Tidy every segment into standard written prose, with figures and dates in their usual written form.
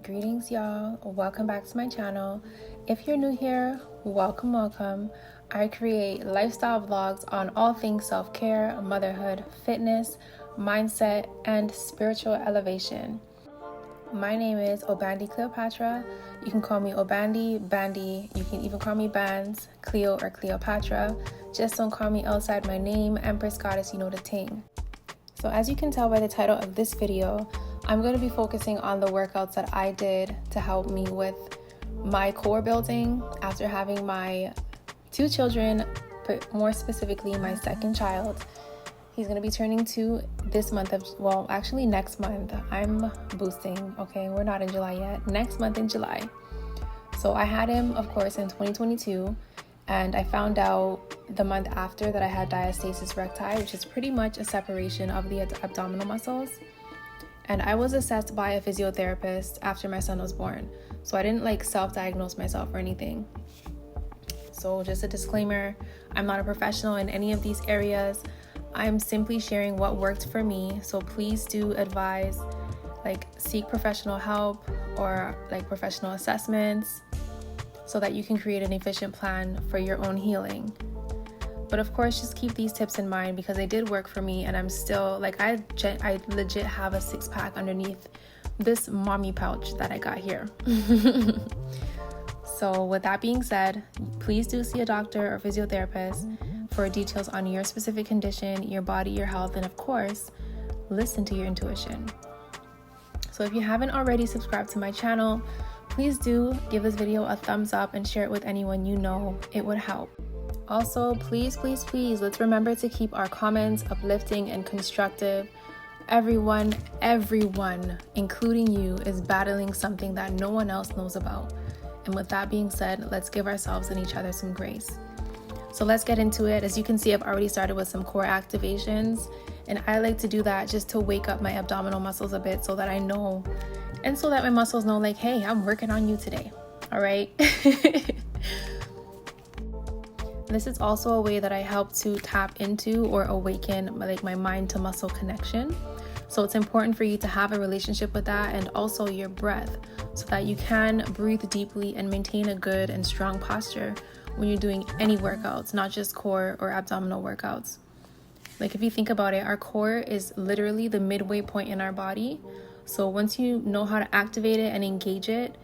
Greetings, y'all. Welcome back to my channel. If you're new here, welcome. I create lifestyle vlogs on all things self-care, motherhood, fitness, mindset, and spiritual elevation. My name is Obandy Cleopatra. You can call me Obandy, Bandy. You can even call me Bands, Cleo, or Cleopatra. Just don't call me outside my name, Empress Goddess, you know the ting. So as you can tell by the title of this video, I'm going to be focusing on the workouts that I did to help me with my core building after having my 2 children, but more specifically my second child. He's going to be turning 2 this month actually next month. I'm boosting, okay? We're not in July yet. Next month in July. So I had him, of course, in 2022, and I found out the month after that I had diastasis recti, which is pretty much a separation of the abdominal muscles. And I was assessed by a physiotherapist after my son was born. So I didn't self-diagnose myself or anything. So just a disclaimer, I'm not a professional in any of these areas. I'm simply sharing what worked for me. So please do advise, seek professional help or professional assessments so that you can create an efficient plan for your own healing. But of course, just keep these tips in mind because they did work for me, and I'm still I legit have a 6-pack underneath this mommy pouch that I got here. So with that being said, please do see a doctor or physiotherapist for details on your specific condition, your body, your health, and of course, listen to your intuition. So if you haven't already subscribed to my channel, please do give this video a thumbs up and share it with anyone you know. It would help. Also, please, let's remember to keep our comments uplifting and constructive. Everyone, including you, is battling something that no one else knows about. And with that being said, let's give ourselves and each other some grace. So let's get into it. As you can see, I've already started with some core activations, and I like to do that just to wake up my abdominal muscles a bit so that I know, and so that my muscles know hey, I'm working on you today. All right. This is also a way that I help to tap into or awaken my mind to muscle connection. So it's important for you to have a relationship with that, and also your breath, so that you can breathe deeply and maintain a good and strong posture when you're doing any workouts, not just core or abdominal workouts. If you think about it, our core is literally the midway point in our body. So once you know how to activate it and engage it,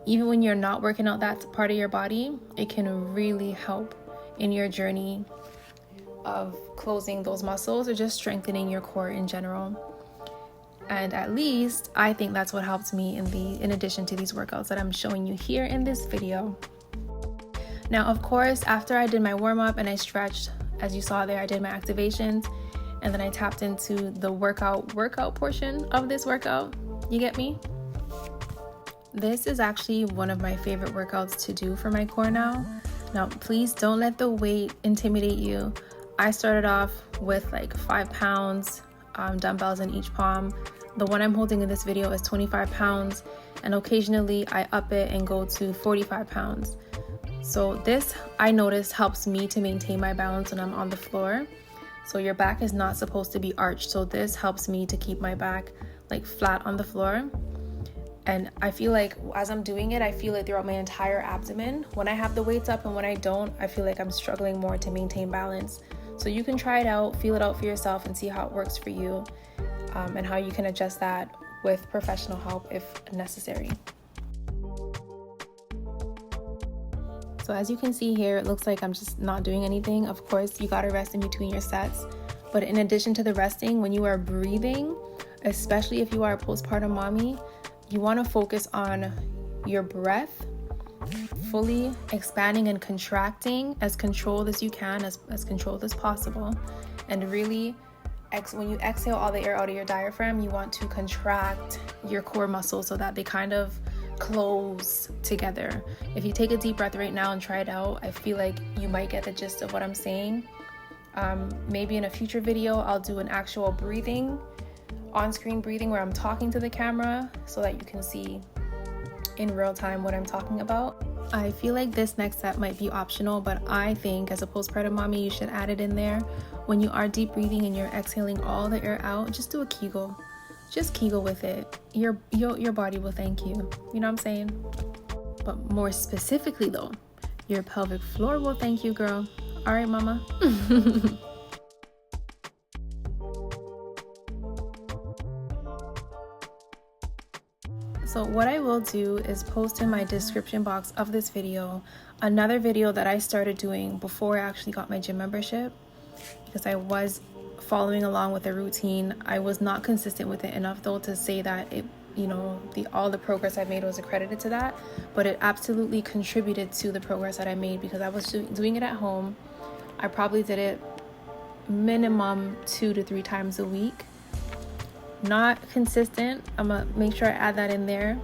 even when you're not working out that part of your body, it can really help in your journey of closing those muscles or just strengthening your core in general. And at least I think that's what helped me in addition to these workouts that I'm showing you here in this video. Now, of course, after I did my warm-up and I stretched, as you saw there, I did my activations, and then I tapped into the workout portion of this workout. You get me? This is actually one of my favorite workouts to do for my core now. Now, please don't let the weight intimidate you. I started off with 5 pounds, dumbbells in each palm. The one I'm holding in this video is 25 pounds, and occasionally I up it and go to 45 pounds. So this, I noticed, helps me to maintain my balance when I'm on the floor. So your back is not supposed to be arched. So this helps me to keep my back flat on the floor. And I feel as I'm doing it, I feel it throughout my entire abdomen. When I have the weights up and when I don't, I feel I'm struggling more to maintain balance. So you can try it out, feel it out for yourself, and see how it works for you, and how you can adjust that with professional help if necessary. So as you can see here, it looks like I'm just not doing anything. Of course, you gotta rest in between your sets. But in addition to the resting, when you are breathing, especially if you are a postpartum mommy, you want to focus on your breath, fully expanding and contracting as controlled as you can, as controlled as possible. And really, when you exhale all the air out of your diaphragm, you want to contract your core muscles so that they kind of close together. If you take a deep breath right now and try it out, I feel you might get the gist of what I'm saying. Maybe in a future video, I'll do an actual on-screen breathing where I'm talking to the camera so that you can see in real time what I'm talking about. I feel this next step might be optional, but I think as a postpartum mommy, you should add it in there. When you are deep breathing and you're exhaling all the air out, just do a Kegel. just Kegel with it. Your body will thank you. You know what I'm saying? But more specifically though, your pelvic floor will thank you, girl. All right, mama. So what I will do is post in my description box of this video another video that I started doing before I actually got my gym membership, because I was following along with a routine. I was not consistent with it enough though to say that it, you know, all the progress I made was accredited to that, but it absolutely contributed to the progress that I made because I was doing it at home. I probably did it minimum 2 to 3 times a week. Not consistent. I'm gonna make sure I add that in there.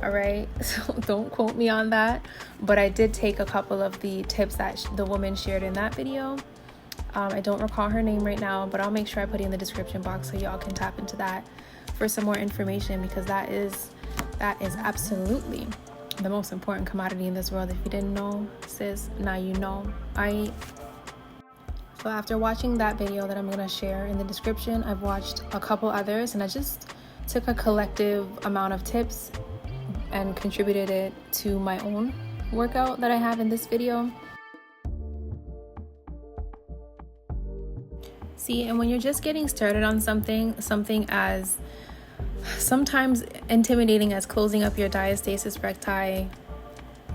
All right, so don't quote me on that, but I did take a couple of the tips that the woman shared in that video. I don't recall her name right now, but I'll make sure I put it in the description box so y'all can tap into that for some more information, because that is absolutely the most important commodity in this world. If you didn't know, sis, now you know. So after watching that video that I'm going to share in the description, I've watched a couple others, and I just took a collective amount of tips and contributed it to my own workout that I have in this video. See, and when you're just getting started on something as sometimes intimidating as closing up your diastasis recti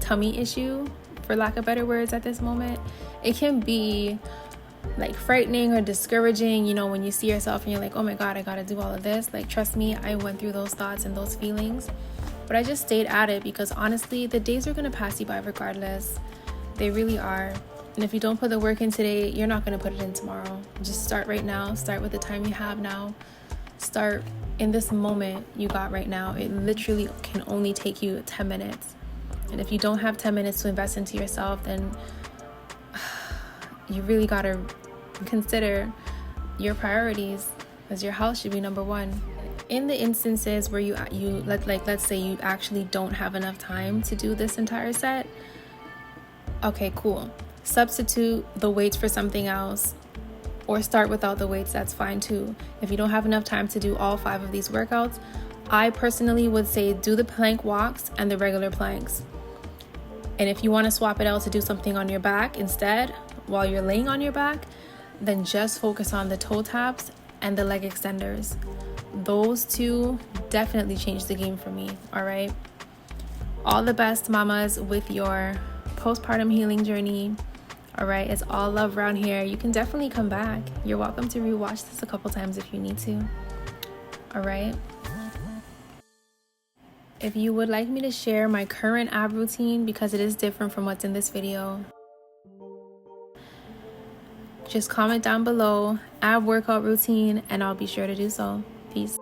tummy issue, for lack of better words, at this moment, it can be like frightening or discouraging, you know, when you see yourself and you're like, oh my God, I gotta do all of this. Like, trust me, I went through those thoughts and those feelings, but I just stayed at it because honestly, the days are gonna pass you by regardless. They really are. And if you don't put the work in today, you're not gonna put it in tomorrow. Just start right now. Start with the time you have now. Start in this moment you got right now. It literally can only take you 10 minutes. And if you don't have 10 minutes to invest into yourself, then you really got to consider your priorities, because your health should be number one. In the instances where let's say you actually don't have enough time to do this entire set, okay, cool. Substitute the weights for something else, or start without the weights. That's fine too. If you don't have enough time to do all 5 of these workouts, I personally would say do the plank walks and the regular planks. And if you want to swap it out to do something on your back instead, while you're laying on your back, then just focus on the toe taps and the leg extenders. Those 2 definitely changed the game for me. All right. All the best, mamas, with your postpartum healing journey. All right. It's all love around here. You can definitely come back. You're welcome to rewatch this a couple times if you need to. All right. If you would like me to share my current ab routine, because it is different from what's in this video, just comment down below ab workout routine and I'll be sure to do so. Peace.